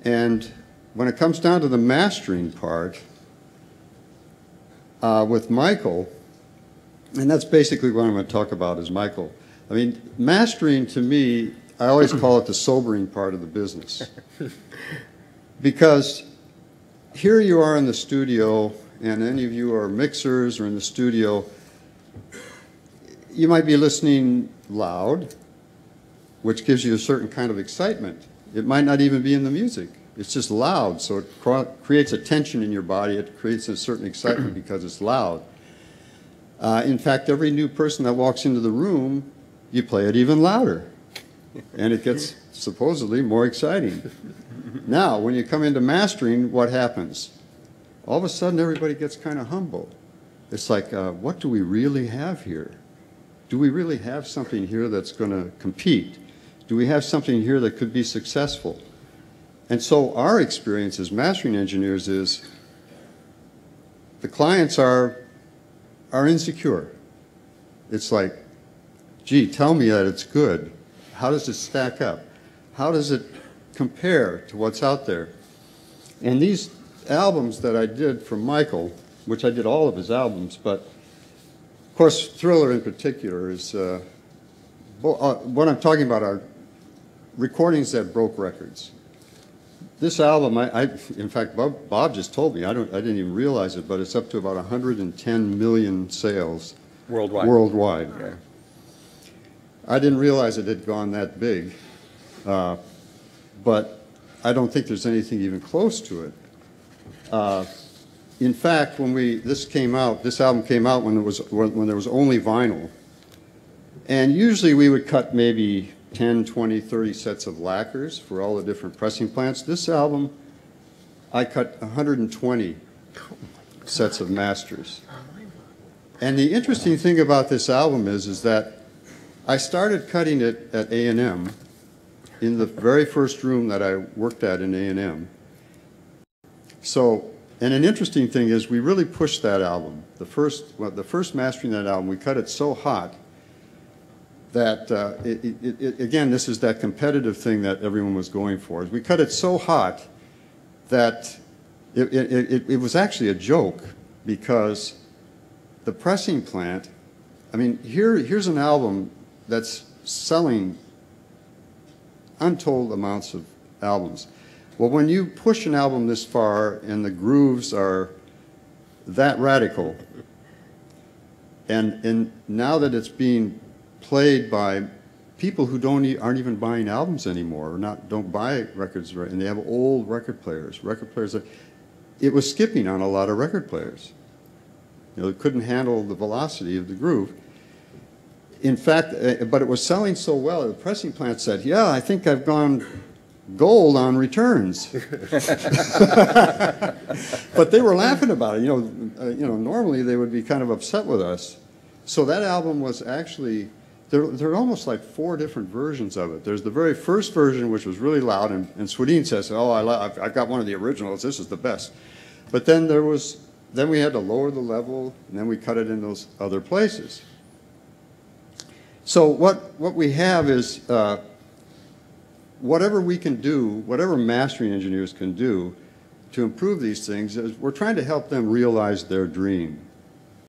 And when it comes down to the mastering part, with Michael, and that's basically what I'm going to talk about is Michael. I mean, mastering to me, I always call it the sobering part of the business. Because here you are in the studio, and any of you are mixers or in the studio, you might be listening loud, which gives you a certain kind of excitement. It might not even be in the music. It's just loud, so it creates a tension in your body. It creates a certain excitement because it's loud. In fact, every new person that walks into the room, you play it even louder, and it gets supposedly more exciting. Now, when you come into mastering, what happens? All of a sudden, everybody gets kind of humble. It's like, what do we really have here? Do we really have something here that's going to compete? Do we have something here that could be successful? And so our experience as mastering engineers is the clients are insecure. It's like, gee, tell me that it's good. How does it stack up? How does it compare to what's out there? And these albums that I did for Michael, which I did all of his albums, but of course Thriller in particular is, what I'm talking about are recordings that broke records. This album, in fact, Bob just told me, I didn't even realize it, but it's up to about 110 million sales worldwide. Okay. I didn't realize it had gone that big, but I don't think there's anything even close to it. In fact, when this album ccame out when there was only vinyl, and usually we would cut maybe 10, 20, 30 sets of lacquers for all the different pressing plants. This album, I cut 120 sets of masters. And the interesting thing about this album is that I started cutting it at A&M in the very first room that I worked at in A&M. So, and an interesting thing is we really pushed that album. The first mastering that album, we cut it so hot that, again, this is that competitive thing that everyone was going for. We cut it so hot that it was actually a joke, because the pressing plant, I mean, here's an album that's selling untold amounts of albums. Well, when you push an album this far and the grooves are that radical, and now that it's being played by people who aren't even buying albums anymore, or don't buy records, and they have old record players that it was skipping on a lot of record players. You know, it couldn't handle the velocity of the groove. In fact, but it was selling so well, the pressing plant said, yeah, I think I've gone gold on returns. But they were laughing about it. You know, normally they would be kind of upset with us. So that album was actually, there are almost like 4 different versions of it. There's the very first version, which was really loud, and Swadin says, oh, I've got one of the originals, this is the best. But then then we had to lower the level, and then we cut it in those other places. So what we have is whatever we can do, whatever mastering engineers can do to improve these things, is we're trying to help them realize their dream.